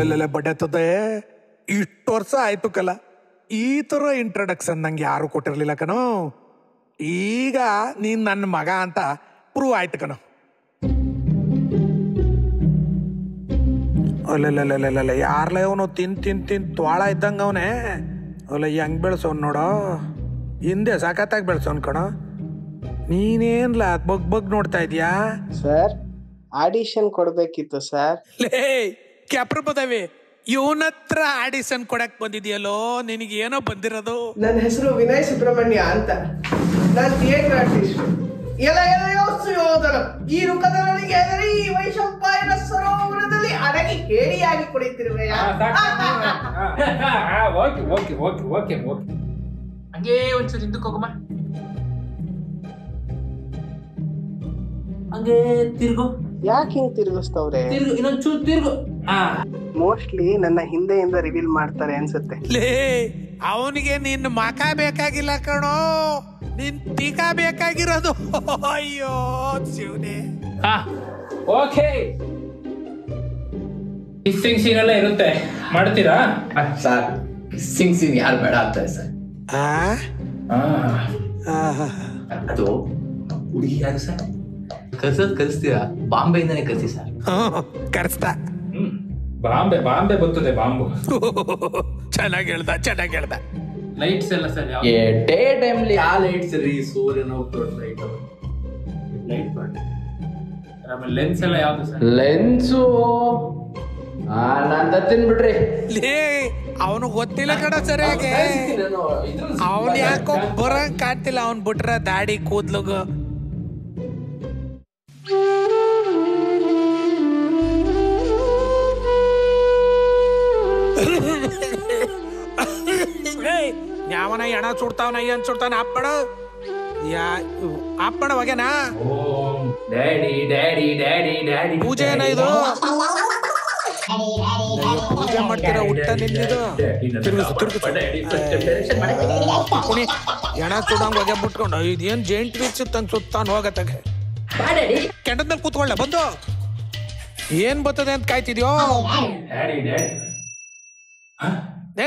ಅಲ್ಲೆಲ್ಲ ಬಡ್ಡೆತ್ತದೆ. ಇಷ್ಟು ವರ್ಷ ಆಯ್ತು ಕಲ, ಈ ತರ ಇಂಟ್ರಡಕ್ಷನ್ ನಂಗೆ ಯಾರು ಕೊಟ್ಟಿರ್ಲಿಲ್ಲ ಕಣೋ. ಈಗ ನೀನ್ ನನ್ನ ಮಗ ಅಂತ ಪ್ರೂವ್ ಆಯ್ತು ಕಣೋ. ಅಲ್ಲೆಲ್ಲ ಯಾರ್ಲ ಅವನು ತಿನ್ ತ್ವಾಳ ಇದ್ದಂಗ ಅವನೇ. ಅಲ್ಲ ಹೆಂಗ್ ಬೆಳ್ಸೋನ್ ನೋಡೋ, ಹಿಂದೆ ಸಾಕತ್ತಾಗಿ ಬೆಳ್ಸೋನ್ ಕಣೋ. ನೀನೇನ್ಲ ಬಗ್ ನೋಡ್ತಾ ಇದೀಯಾ? ಸರ್ ಆಡಿಷನ್ ಕೊಡ್ಬೇಕಿತ್ತು ಸರ್. ಲೇ ಕ್ಯಾಪ್ರ ಪದವಿ, ಇವನತ್ರ ಆಡಿಷನ್ ಕೊಡಕ್ ಬಂದಿದ್ಯಲ್ಲೋ, ನಿನಗೆ ಏನೋ ಬಂದಿರೋದು. ನನ್ನ ಹೆಸರು ವಿನಯ್ ಸುಬ್ರಹ್ಮಣ್ಯ ಅಂತ, ನಾನು ಥಿಯೇಟರ್ ಆರ್ಟಿಸ್ಟ್. ಈ ರುಕದ ನನಗೆ ಈ ವೈಶಂಪಾಯನ ಸರೋವರದಲ್ಲಿ ಅಡಗಿ ಹೇಡಿಯಾಗಿ ಕುಳಿತಿರುವೆ. ಹಂಗೇ ಒಂಚೂರು ಹಿಂದಕ್ಕೆ ಹೋಗಮ್ಮ, ಹಂಗೆ ತಿರ್ಗು. ಯಾಕೆ ಹಿಂಗ್ ತಿರುಗಿಸ್ತವ್ರೆ? ತಿರ್ಗು, ಇನ್ನೊಂಚೂರು ತಿರ್ಗು. ಮೋಸ್ಟ್ಲಿ ನನ್ನ ಹಿಂದೆಯಿಂದ ರಿವೀಲ್ ಮಾಡ್ತಾರೆ ಅನ್ಸುತ್ತೆ. ಲೇ ಅವನಿಗೆ ನಿನ್ನ ಮಕ ಬೇಕಾಗಿಲ್ಲ ಕಣೋ, ನಿನ್ ಟೀಕ ಬೇಕಾಗಿರೋದು. ಅಯ್ಯೋ ಶಿವನೇ. ಓಕೆ, ಕಿಸ್ಸಿಂಗ್ ಸೀನ್ ಎಲ್ಲ ಇರುತ್ತೆ, ಮಾಡ್ತೀರಾ ಸರ್? ಕಿಸ್ಸಿಂಗ್ ಸೀನ್ ಯಾರು ಬೇಡ ಅಂತಾರೆ ಸರ್? ಅದು ಹುಡುಗಿ ಯಾರು ಸರ್? ಕರ್ಸ್ತೀರಾ? ಬಾಂಬೆಯಿಂದಾನೆ ಕರ್ಸಿ ಸರ್. ಕರ್ಸ್ತಾ? ಬಾಂಬೆ ಬರ್ತದೆ, ಬಾಂಬು. ಚೆನ್ನಾಗಿ ಹೇಳ್ದ. ಲೈಟ್ಸ್ ಎಲ್ಲ ಸರ್ ಡೇ ಟೈಮ್ಲಿ ಯಾವ ಲೈಟ್ಸ್ ರೀ? ಸೂರ್ಯನ ಲೈಟ್ ಆಮೇಲೆ ಲೆನ್ಸ್ ಎಲ್ಲ ಯಾವ್ದು ಸರ್? ಲೆನ್ಸು ನಾನ್ ತತ್ತೀನಿ ಬಿಡ್ರಿ. ಲೇ ಅವನು ಗೊತ್ತಿಲ್ಲ ಕಣ ಸರಿಯಾಗಿ. ಅವನ್ ಯಾಕೋ ಬರಂಗ್ ಕಾಣ್ತಿಲ್ಲ, ಅವನ್ ಬಿಟ್ರ ದಾಡಿ ಕೂದ್ಲುಗ. ಯಾವನ ಎಣ ಸುಡ್ತಾವನ ಏನ್ ಸುಡ್ತಾನ? ಅಪ್ಪಣ ಹೊಗೆನಾ? ಪೂಜೆ ಏನ ಇದು? ಪೂಜೆ ಮಾಡ್ತೀರ ಹುಟ್ಟ ನಿಂದಿದು? ಎಣ ಸುಡಂಗ್ ಹೊಗೆ ಬಿಟ್ಕೊಂಡು ಇದೇನ್ ಜೇಂಟ್ ವೀಚ್ ತನ್ ಸುತ್ತಾನ್ ಹೋಗತ್ತಾಗೆ. ಕೆಂಡದಲ್ಲಿ ಕೂತ್ಕೊಳ್ಳ ಬಂದು ಏನ್ ಬರ್ತದೆ ಅಂತ ಕಾಯ್ತಿದ್ಯೋ?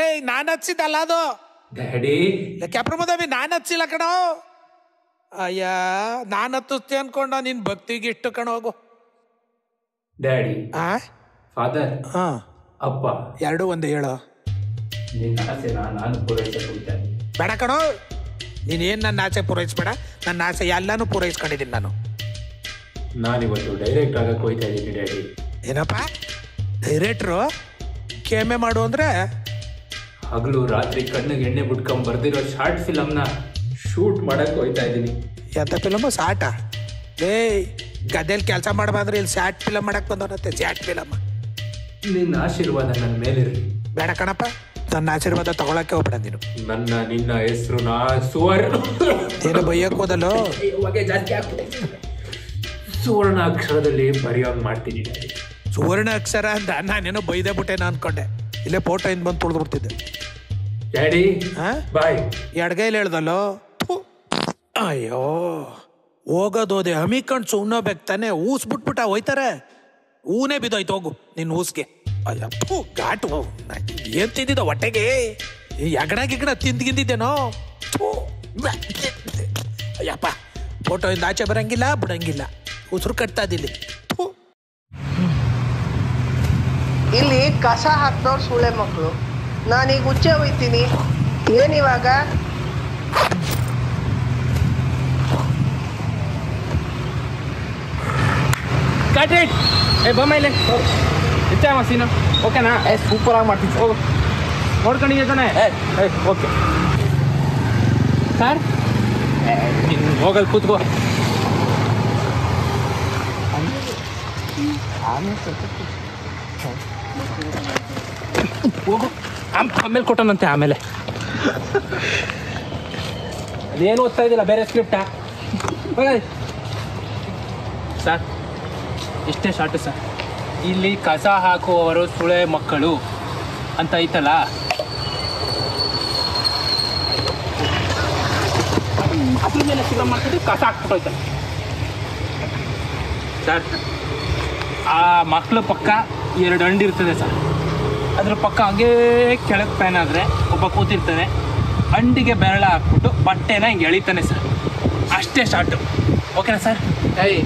ಏಯ್ ನಾನ್ ಹಚ್ಚಿದ್ದಲ್ಲ ಅದು. ಕ್ಯಾಪ್ರಮದವಿ ನಾನ್ ಹಚ್ಚಿಲ್ಲ ಕಣೋ. ಅಯ್ಯ ನಾನ್ ಹತ್ತಿಸ್ತಿ ಅನ್ಕೊಂಡ. ನಿನ್ ಭಕ್ತಿಗೆ ಇಷ್ಟು ಕಣ. ಹೋಗು ಡ್ಯಾಡಿ, ಫಾದರ್, ಅಪ್ಪ ಎರಡು ಒಂದೇ ಹೇಳೋ. ನಿನ್ನ ಆಸೆನ ನಾನು ಪೂರೈಸಲ್ಪಡ್ತೇನೆ. ಬೇಡ ಕಣೋ, ನೀನೇನ್ ನನ್ನ ಆಸೆ ಪೂರೈಸ್ಬೇಡ. ನನ್ನ ಆಸೆ ಎಲ್ಲಾನು ಪೂರೈಸ್ಕೊಂಡಿದ್ದೀನಿ ನಾನು. ನಾನಿವತ್ತು ಡೈರೆಕ್ಟ್ ಆಗಕ್ಕೆ ಹೋಯ್ತಾ ಇದ್ದೀನಿ ಡ್ಯಾಡಿ. ಏನಪ್ಪ ಡೈರೆಕ್ಟ್ರು? ಕೆಮ್ಮೆ ಮಾಡು ಅಂದ್ರೆ ಹಗಲು ರಾತ್ರಿ ಕಣ್ಣಿಗೆ ಎಣ್ಣೆ ಬಿಟ್ಕೊಂಡ್ ಬರ್ದಿರೋ ಶಾರ್ಟ್ ಫಿಲಮ್ನ ಶೂಟ್ ಮಾಡಕ್ ಹೋಯ್ತಾ ಇದ್ದೀನಿ. ಎಂತ ಫಿಲಮ್? ಸಾಟ? ಏಯ್ ಗದ್ದೆಯಲ್ಲಿ ಕೆಲಸ ಮಾಡಬಾದ್ರೆ ಇಲ್ಲಿ ಸ್ಯಾಟ್ ಫಿಲಮ್ ಮಾಡಕ್ ಬಂದವನತ್ತೆ. Sat film. ನಿನ್ನ ಆಶೀರ್ವಾದ ನನ್ನ ಮೇಲಿರಲಿ. ಬೇಡ ಕಣಪ್ಪ, ನನ್ನ ಆಶೀರ್ವಾದ ತಗೊಳಕ್ಕೆ ಹೋಗ್ಬೇಡ ನೀನು. ನಿನ್ನ ಹೆಸರು ನಾ ಸುವರ್ಣ. ಏನು ಬೈಯಕ್ ಹೋದಲ್ಲೋ? ಜಾಸ್ತಿ ಆಗ್ತದೆ. ಸುವರ್ಣ ಅಕ್ಷರದಲ್ಲಿ ಬರೆಯೋಂಗ್ ಮಾಡ್ತೀನಿ ಡ್ಯಾಡಿ. ಸುವರ್ಣ ಅಕ್ಷರ ಅಂತ ನಾನೇನೋ ಬೈದೆ ಬಿಟ್ಟೇನ ಅನ್ಕೊಂಡೆ. ಇಲ್ಲೇ ಫೋಟೋ ಇಂದ ಬಂದು ತುಳಿದು ಬಿಡ್ತಿದ್ದೆ. ಡ್ಯಾಡಿ ಬಾಯ್. ಎಡಗೈಲಿ ಹೇಳ್ದಲ್ಲೋ. ಅಯ್ಯೋ ಹೋಗೋದೋದೆ ಹಮಿಕಂಡ್ ಸುಣ್ಣೋಬೇಕು ತಾನೆ. ಊಸ್ ಬಿಟ್ಬಿಟ್ಟ ಹೋಯ್ತಾರೆ. ಊನೇ ಬಿದ್ದೋಯ್ತು. ಹೋಗು ನಿನ್ನ ಊಸ್ಗೆ. ಅಯ್ಯಪ್ಪು ಘಾಟು. ಏನ್ ತಿಂದಿದ್ದ ಹೊಟ್ಟೆಗೆ? ಎಗಣ ಗಿಗಣ ತಿಂದಿದ್ದೇನೋ. ಅಯ್ಯಪ್ಪ ಫೋಟೋ ಇಂದ ಆಚೆ ಬರಂಗಿಲ್ಲ ಬಿಡಂಗಿಲ್ಲ. ಉಸಿರು ಕಟ್ತಾ ಇದ್ದಿಲ್ಲಿ. ಇಲ್ಲಿ ಕಸ ಹಾಕ್ದವ್ರು ಸೂಳೆ ಮಕ್ಕಳು. ನಾನೀಗ ಹುಚ್ಚೆ ಹೋಯ್ತೀನಿ. ಏನಿವಾಗ? Cut it. ಬೊಮ್ಮ ಇಲ್ಲಿ ಇಚ್ಛೆ ಮಸೀನು. ಓಕೆನಾ? ಸೂಪರ್ ಆಗಿ ಮಾಡ್ತೀನಿ. ಹೋಗು, ನೋಡ್ಕೊಂಡಿದ್ದೆ ತಾನೆ? ಓಕೆ ಸರ್, ಹೋಗಲ್ ಕೂತ್ಕೋ. ಹೋಗು, ಆಮೇಲೆ ಕೊಟ್ಟನಂತೆ. ಆಮೇಲೆ ಅದೇನು ಓದ್ತಾ ಇದ್ದಿಲ್ಲ, ಬೇರೆ ಸ್ಕ್ರಿಪ್ಟಾ? ಸರ್ ಇಷ್ಟೇ ಶಾರ್ಟು ಸರ್. ಇಲ್ಲಿ ಕಸ ಹಾಕುವವರು ಸುಳೆ ಮಕ್ಕಳು ಅಂತ ಐತಲ್ಲ, ಅದ್ರ ಮೇಲೆ ಫಿಲಮ್ ಮಾಡ್ತಿದ್ದು ಕಸ ಹಾಕ್ಬಿಟ್ಟೋಯ್ತಲ್ಲ ಸರ್. ಆ ಮಕ್ಕಳು ಪಕ್ಕ 2 ಹಂಡು ಇರ್ತದೆ ಸರ್. ಅದ್ರ ಪಕ್ಕ ಹಂಗೇ ಕೆಳಗೆ ಪ್ಯಾನ್ ಆದರೆ ಒಬ್ಬ ಕೂತಿರ್ತಾನೆ, ಅಂಡಿಗೆ ಬೆರಳ ಹಾಕ್ಬಿಟ್ಟು ಬಟ್ಟೆನ ಹಿಂಗೆ ಎಳಿತಾನೆ ಸರ್. ಅಷ್ಟೇ ಶಾರ್ಟು. ಓಕೆನಾ ಸರ್? ಏಯ್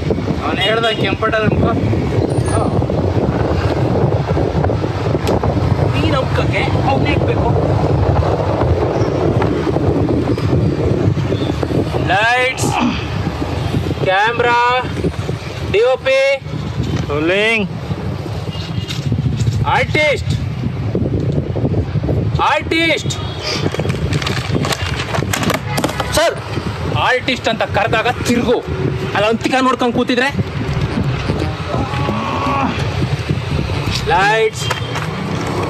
ಅವನು ಹೇಳ್ದ ಕೆಂಪಟಲ್ ಅನ್ಕೋ. ನೀರು ಅವಕ್ಕೆ ಅವ್ನು ಇಕ್ಬೇಕು. Lights, camera, DOP, rolling. Artist sir, artist ಅಂತ ಕರೆದಾಗ ತಿರುಗು. ಅಲ್ಲ ಅಂತಿಕ ನೋಡ್ಕೊಂಡು ಕೂತಿದ್ರೆ. ಲೈಟ್ಸ್,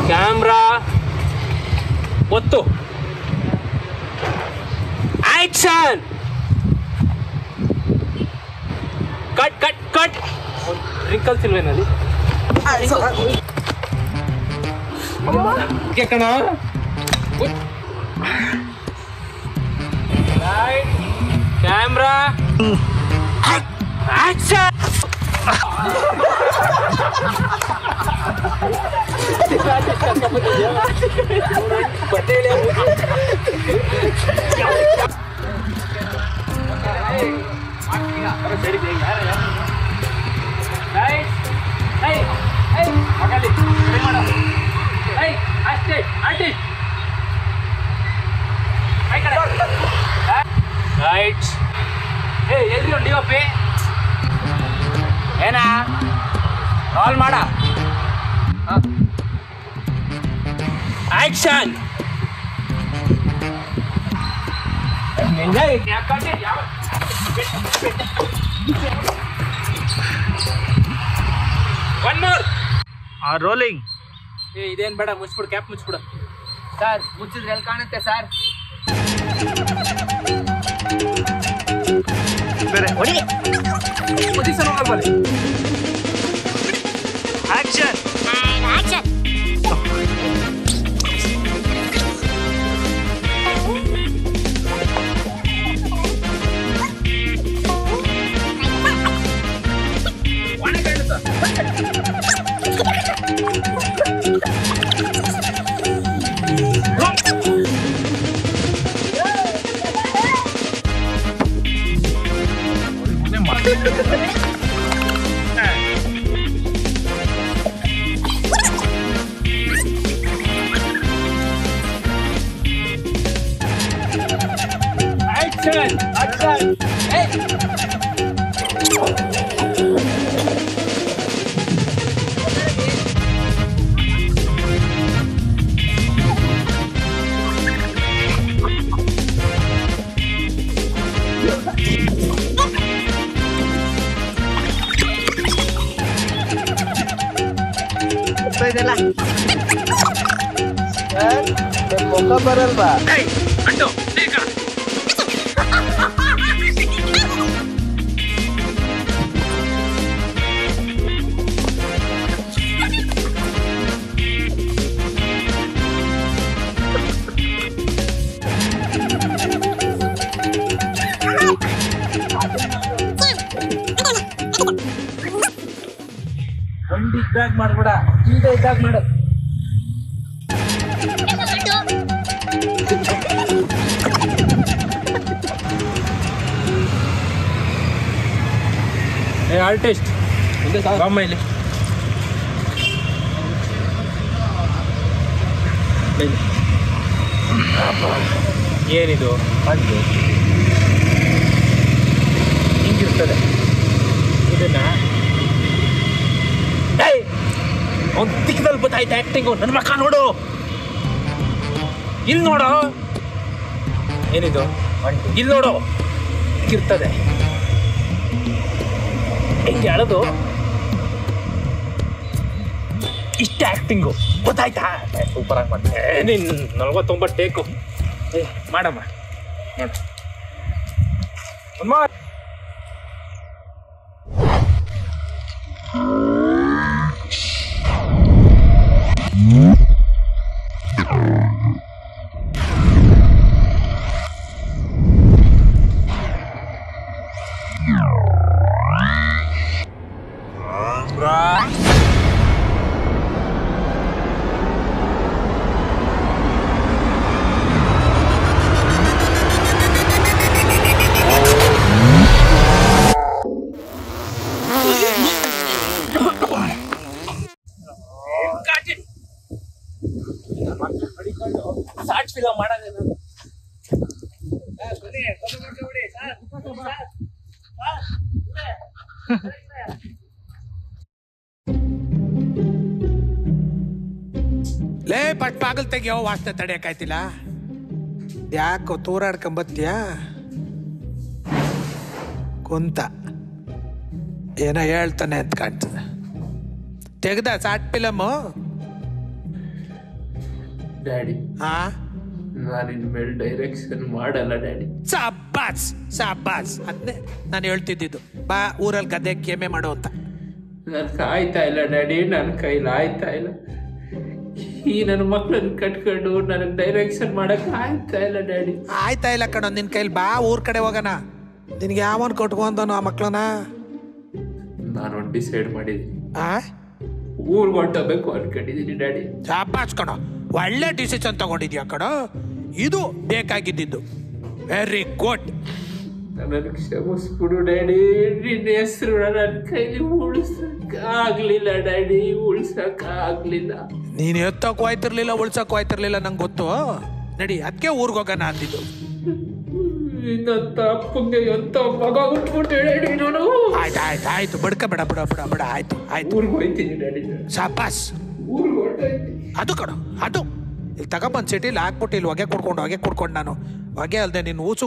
ಕ್ಯಾಮ್ರಾ, ಒತ್ತು, action. Cut cut cut. Wrinkles ಇಲ್ವೇನಲ್ಲಿ? ಕಣ. Light, camera, action. ಲೈಟ್ಸ್. ಎಲ್ರಿ ಒಂದು DOP ಏನಾ ಕಾಲ್ ಮಾಡ. ಆಕ್ಷನ್. One more. ರೋಲಿಂಗ್. ಇದೇನ್ ಬೇಡ, ಮುಚ್ಬಿಡು, ಕ್ಯಾಪ್ ಮುಚ್ಬಿಡು. ಸರ್ ಮುಚ್ಚಿದ್ರೆ ಎಲ್ಲಿ ಕಾಣುತ್ತೆ ಸರ್? ಪೊಸಿಷನ್ ಹೋಗಲ್ವಲ್ಲಿ. ಆಕ್ಷನ್. ಮುಖ ಬರಲ್ವಾ? ಒಂದ್ ಇದ್ದಾಗ ಮಾಡ್ಬೇಡ, ಈಗ ಇದ್ದಾಗ ಮಾಡು. ಆರ್ಟಿಸ್ಟ್ ಬಾಮ್ಮ ಇಲ್ಲಿ. ಏನಿದು? ಹಿಂಗಿರ್ತದೆ ಇದನ್ನ. ಅವ್ನು ತಿಕ್ಕದಲ್ಲಿ ಗೊತ್ತಾಯ್ತು ಆಕ್ಟಿಂಗು. ನನ್ನ ಮಕ್ಕ ನೋಡು, ಇಲ್ಲಿ ನೋಡು. ಏನಿದು? ಇಲ್ಲಿ ನೋಡು, ಇರ್ತದೆ ಹಿಂಗೆ ಎಳೆದು. ಇಷ್ಟ ಆಕ್ಟಿಂಗು ಗೊತ್ತಾಯ್ತಾ? ಸೂಪರ್ ಆಗಿ ಮಾಡ್ತೆ ನೀನು. 49 ಟೇಕು ಮಾಡಮ್ಮ, ಮಾಡು. ಶಾರ್ಟ್ ಫಿಲಮ್ ಮಾಡೋದೇನು? ಲೇ ಪಟ್ ಬಾಗಲ್ ತೆಗಿಯೋ, ವಾಸನೆ ತಡೆಯಕ್ಕಾಯ್ತಿಲ್ಲ. ಯಾಕೋ ತೂರಾಡ್ಕೊಂಬತ್ತೀಯಾ? ಕುಂತ ಏನೋ ಹೇಳ್ತಾನೆ ಅಂತ ಕಾಣ್ತದೆ. ತೆಗ್ದ ಶಾರ್ಟ್ ಫಿಲಮು? ಡ್ಯಾಡಿ, ಹಾ, ನಾನು ಇನ್ಮೇಲೆ ಡೈರೆಕ್ಷನ್ ಮಾಡಲ್ಲ ಡ್ಯಾಡಿ. ಸಾಬಾಸ್ ಸಾಬಾಸ್, ಅದನ್ನೇ ನಾನು ಹೇಳ್ತಿದ್ದಿದ್ದು. ಬಾ ಊರಲ್ಲಿ ಗದ್ದೆ ಕೆಮ್ಮೆ ಮಾಡು ಅಂತ. ನನ್ಗೆ ಆಯ್ತಾ ಇಲ್ಲ ಡ್ಯಾಡಿ, ನನ್ನ ಕೈಲಿ ಆಯ್ತಾ ಇಲ್ಲ. ಈ ನನ್ನ ಮಕ್ಳನ್ನ ಕಟ್ಕೊಂಡು ನನಗೆ ಡೈರೆಕ್ಷನ್ ಮಾಡಕ್ ಆಯ್ತಾ ಇಲ್ಲ ಡ್ಯಾಡಿ. ಆಯ್ತಾ ಇಲ್ಲ ಕಣೋ ನಿನ್ ಕೈಲಿ. ಬಾ ಊರ್ ಕಡೆ ಹೋಗೋಣ. ನಿನ್ಗೆ ಯಾವನ್ ಕಟ್ಕೊಂಡನು ಆ ಮಕ್ಳನ್ನ? ನಾನು ಡಿಸೈಡ್ ಮಾಡಿದ್ದೀನಿ, ಆ ಊರ್ಗೆ ಹೊಂಟಬೇಕು ಅನ್ಕೊಂಡಿದ್ದೀನಿ ಡ್ಯಾಡಿ. ಸಾಬಾಸ್ ಕಣೋ, ಒಳ್ಳೆ ಡಿಸಿಷನ್ ತಗೊಂಡಿದ್ಯಾ ಕಣೋ. ಇದು ಬೇಕಾಗಿದ್ದು. Very good. ನನಗೆ ಕ್ಷಮಿಸ್ಬಿಡು ಡ್ಯಾಡಿ. ನಿನ್ನ ಹೆಸರು ನನ್ನ ಕೈಲಿ ಉಳ್ಸಕ್ ಆಗ್ಲಿಲ್ಲ ಡ್ಯಾಡಿ, ಉಳ್ಸಕ್ ಆಗ್ಲಿಲ್ಲ. ನೀನ್ ಎತ್ತಕ್ ಹೋಯ್ತಿರ್ಲಿಲ್ಲ, ಉಳ್ಸಕ್ ಹೋಯ್ತಿರ್ಲಿಲ್ಲ, ನಂಗೆ ಗೊತ್ತು. ನಡಿ, ಅದಕ್ಕೆ ಊರ್ಗ್ ಹೋಗೋಣ ಅಂದಿದ್ದು. ಇನ್ನಂತ ಅಪ್ಪಂಗೆ ಎಂತ ಮಗ ಹುಟ್ಬಿಟ್ಟು ಡ್ಯಾಡಿ ನಾನು. ಆಯ್ತು ಬಡ್ಕ ಬೇಡ ಬಿಡ ಬಿಡ ಬಿಡ. ಆಯ್ತು ಊರ್ಗೆ ಹೋಯ್ತೀನಿ ಡ್ಯಾಡಿ. ಸಾಬಾಸ್. ಊರ್ಗೆ ಹೊರಟೋಯ್ತೀನಿ. ಅದು ಕಣೋ, ಅದು ಇಲ್ಲಿ ತಗೊಂಬಂದ್ ಸಿಟಿಲಿ ಹಾಕ್ಬಿಟ್ಟು ಇಲ್ಲಿ ಹೊಗೆ ಕುಡ್ಕೊಂಡು ನಾನು ಹೊಗೆ ಅಲ್ದೆ ನಿನ್ನ ಊಸು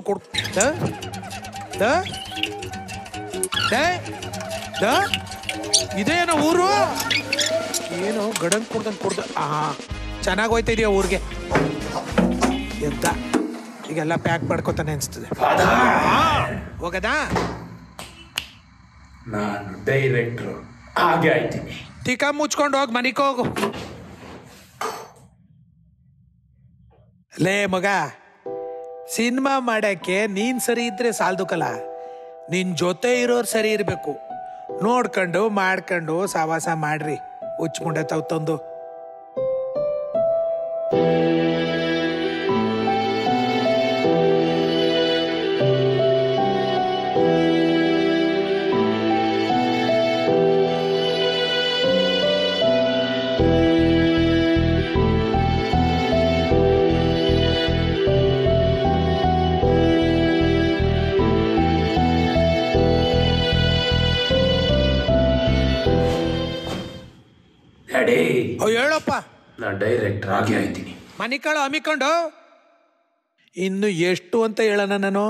ಇದೇನೋ ಊರು, ಏನೋ ಗಡಂಗ್ ಕುಡ್ದು ಚೆನ್ನಾಗಿ ಹೋಯ್ತಿದ್ಯಾ ಊರಿಗೆ ಎಂತ. ಈಗೆಲ್ಲ ಪ್ಯಾಕ್ ಮಾಡ್ಕೊತಾನೆ ಅನ್ಸ್ತದೆ. ಹೋಗದಾ? ನಾನು ಡೈರೆಕ್ಟ್ರು ಹಾಗೆ ಆಯ್ತೀನಿ. ತಿಕ್ಕ ಮುಚ್ಕೊಂಡು ಹೋಗಿ ಮನಿಗೆ ಹೋಗು. ಲೇ ಮಗ, ಸಿನಿಮಾ ಮಾಡಕ್ಕೆ ನೀನ್ ಸರಿ ಇದ್ರೆ ಸಾಲ್ದುಕಲ್ಲ, ನಿನ್ ಜೊತೆ ಇರೋರು ಸರಿ ಇರ್ಬೇಕು. ನೋಡ್ಕೊಂಡು ಮಾಡ್ಕೊಂಡು ಸಾವಾಸ ಮಾಡ್ರಿ. ಹುಚ್ಚ ಮುಂಡೆ ತಾವ್ ತಂದು. ಡ್ಯಾಡಿ, ಹೇಳಪ್ಪ. ನಾನು ಡೈರೆಕ್ಟರ್ ಆಗಿ ಆಯ್ತೀನಿ. ಮನಿಕಳು ಹಮ್ಮಿಕೊಂಡು ಇನ್ನು ಎಷ್ಟು ಅಂತ ಹೇಳೋಣ ನಾನು?